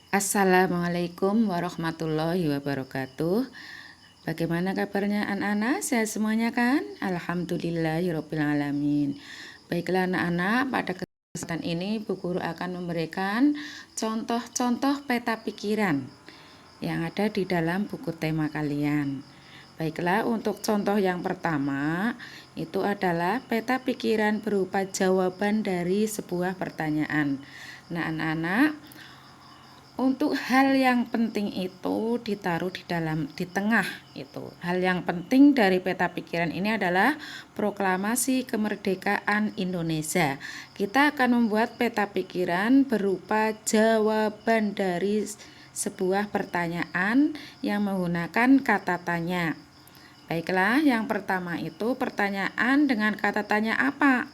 Assalamualaikum warahmatullahi wabarakatuh. Bagaimana kabarnya anak-anak? Sehat semuanya kan? Alhamdulillahirabbil alamin. Baiklah anak-anak, pada kesempatan ini Bu Guru akan memberikan contoh-contoh peta pikiran yang ada di dalam buku tema kalian. Baiklah, untuk contoh yang pertama itu adalah peta pikiran berupa jawaban dari sebuah pertanyaan. Nah, anak-anak, untuk hal yang penting itu ditaruh di tengah itu. Hal yang penting dari peta pikiran ini adalah proklamasi kemerdekaan Indonesia. Kita akan membuat peta pikiran berupa jawaban dari sebuah pertanyaan yang menggunakan kata tanya. Baiklah, yang pertama itu pertanyaan dengan kata tanya apa?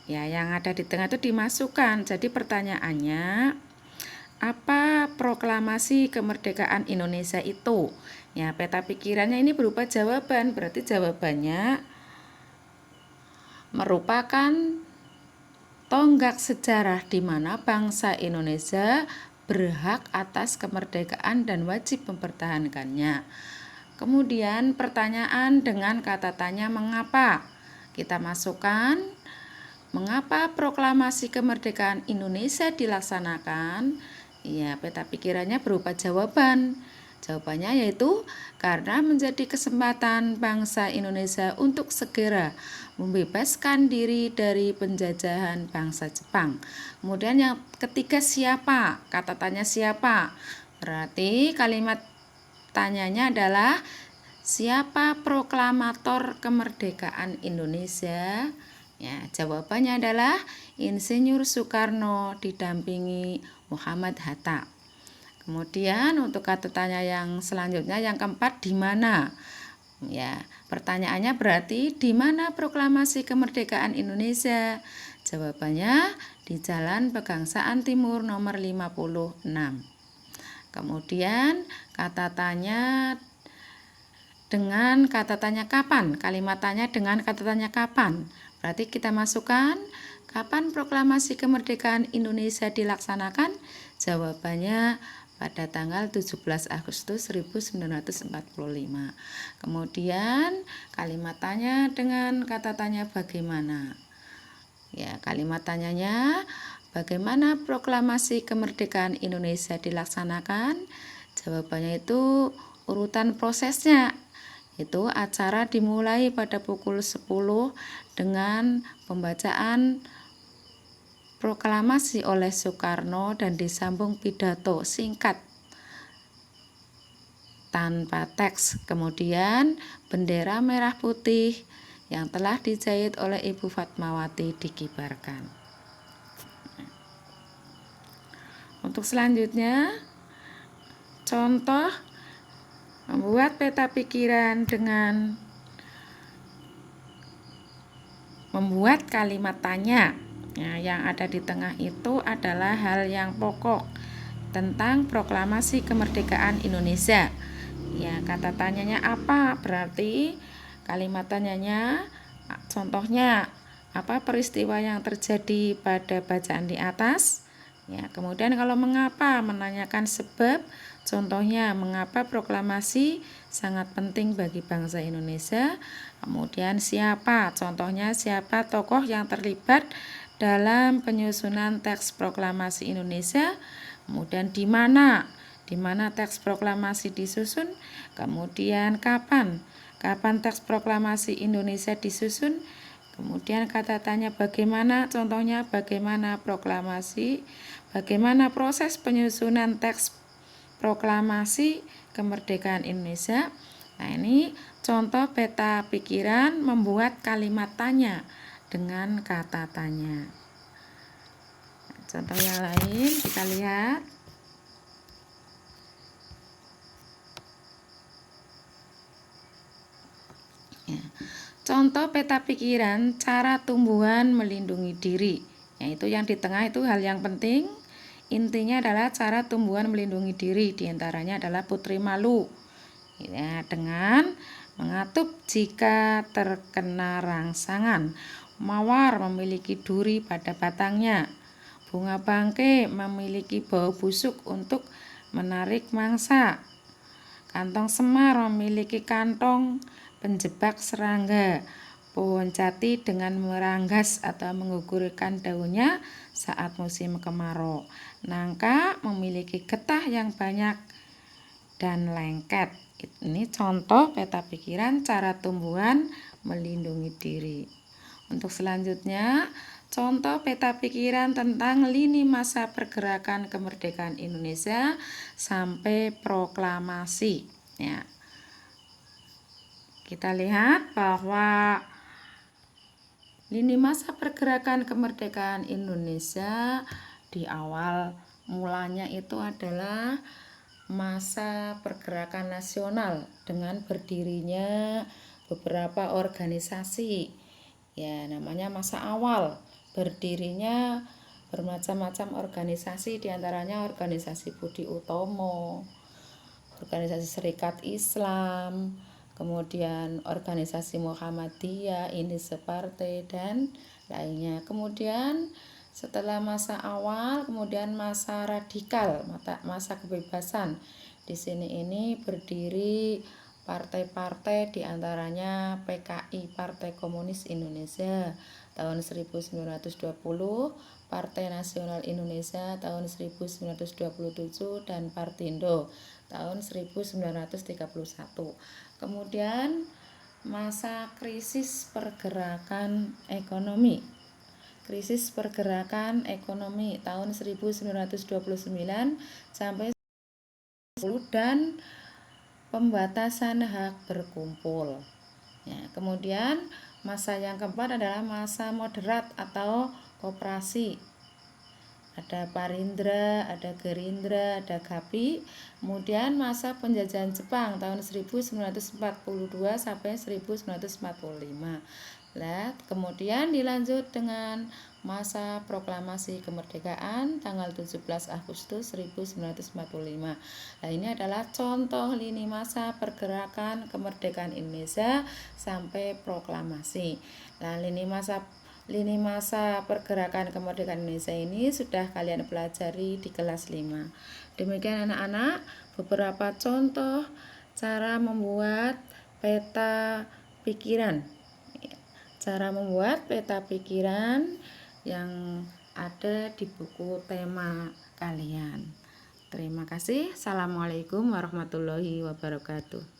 Ya, yang ada di tengah itu dimasukkan. Jadi pertanyaannya, apa proklamasi kemerdekaan Indonesia itu? Ya, peta pikirannya ini berupa jawaban, berarti jawabannya merupakan tonggak sejarah di mana bangsa Indonesia berhak atas kemerdekaan dan wajib mempertahankannya. Kemudian pertanyaan dengan kata tanya mengapa? Kita masukkan mengapa proklamasi kemerdekaan Indonesia dilaksanakan? Ya, peta pikirannya berupa jawaban. Jawabannya yaitu karena menjadi kesempatan bangsa Indonesia untuk segera membebaskan diri dari penjajahan bangsa Jepang. Kemudian yang ketiga siapa? Kata tanya siapa? Berarti kalimat tanyanya adalah siapa proklamator kemerdekaan Indonesia? Ya, jawabannya adalah Insinyur Soekarno didampingi Muhammad Hatta. Kemudian untuk kata tanya yang selanjutnya yang keempat di mana? Ya, pertanyaannya berarti di mana proklamasi kemerdekaan Indonesia? Jawabannya di Jalan Pegangsaan Timur nomor 56. Kemudian kata tanya dengan kata tanya kapan? Kalimat tanya dengan kata tanya kapan? Berarti kita masukkan kapan proklamasi kemerdekaan Indonesia dilaksanakan? Jawabannya pada tanggal 17 Agustus 1945. Kemudian kalimat tanya dengan kata tanya bagaimana? Ya, kalimat tanyanya bagaimana proklamasi kemerdekaan Indonesia dilaksanakan? Jawabannya itu urutan prosesnya. Itu acara dimulai pada pukul 10 dengan pembacaan proklamasi oleh Soekarno dan disambung pidato singkat tanpa teks. Kemudian bendera merah putih yang telah dijahit oleh Ibu Fatmawati dikibarkan. Untuk selanjutnya, contoh membuat peta pikiran dengan membuat kalimat tanya. Nah, yang ada di tengah itu adalah hal yang pokok tentang proklamasi kemerdekaan Indonesia. Ya, kata tanyanya apa? Berarti kalimat tanyanya contohnya apa peristiwa yang terjadi pada bacaan di atas? Ya, kemudian kalau mengapa menanyakan sebab, contohnya mengapa proklamasi sangat penting bagi bangsa Indonesia. Kemudian siapa? Contohnya siapa tokoh yang terlibat dalam penyusunan teks proklamasi Indonesia. Kemudian di mana? Di mana teks proklamasi disusun? Kemudian kapan? Kapan teks proklamasi Indonesia disusun? Kemudian kata tanya bagaimana? Contohnya bagaimana proklamasi? Bagaimana proses penyusunan teks proklamasi kemerdekaan Indonesia? Nah, ini contoh peta pikiran membuat kalimat tanya dengan kata tanya. Contoh yang lain kita lihat. Ya. Contoh peta pikiran cara tumbuhan melindungi diri. Yaitu yang di tengah itu hal yang penting. Intinya adalah cara tumbuhan melindungi diri. Di antaranya adalah putri malu. Ya, dengan mengatup jika terkena rangsangan. Mawar memiliki duri pada batangnya. Bunga bangke memiliki bau busuk untuk menarik mangsa. Kantong semar memiliki kantong penjebak serangga. Pohon jati dengan meranggas atau menggugurkan daunnya saat musim kemarau. Nangka memiliki getah yang banyak dan lengket. Ini contoh peta pikiran cara tumbuhan melindungi diri. Untuk selanjutnya, contoh peta pikiran tentang lini masa pergerakan kemerdekaan Indonesia sampai proklamasi. Ya. Kita lihat bahwa lini masa pergerakan kemerdekaan Indonesia di awal mulanya itu adalah masa pergerakan nasional dengan berdirinya beberapa organisasi. Ya, namanya masa awal. Berdirinya bermacam-macam organisasi, diantaranya organisasi Budi Utomo, organisasi Serikat Islam, kemudian organisasi Muhammadiyah, ini separtai dan lainnya. Kemudian setelah masa awal, kemudian masa radikal, masa kebebasan. Di sini ini berdiri partai-partai, diantaranya PKI, Partai Komunis Indonesia tahun 1920, Partai Nasional Indonesia tahun 1927, dan Partindo tahun 1931. Kemudian masa krisis pergerakan ekonomi. Krisis pergerakan ekonomi tahun 1929 sampai 10 dan pembatasan hak berkumpul. Ya, kemudian masa yang keempat adalah masa moderat atau koperasi. Ada Parindra, ada Gerindra, ada GAPI. Kemudian masa penjajahan Jepang tahun 1942 sampai 1945. Kemudian dilanjut dengan masa proklamasi kemerdekaan tanggal 17 Agustus 1945. Nah, ini adalah contoh lini masa pergerakan kemerdekaan Indonesia sampai proklamasi. Nah, lini masa pergerakan kemerdekaan Indonesia ini sudah kalian pelajari di kelas 5. Demikian anak-anak, beberapa contoh cara membuat peta pikiran. Cara membuat peta pikiran yang ada di buku tema kalian. Terima kasih. Assalamualaikum warahmatullahi wabarakatuh.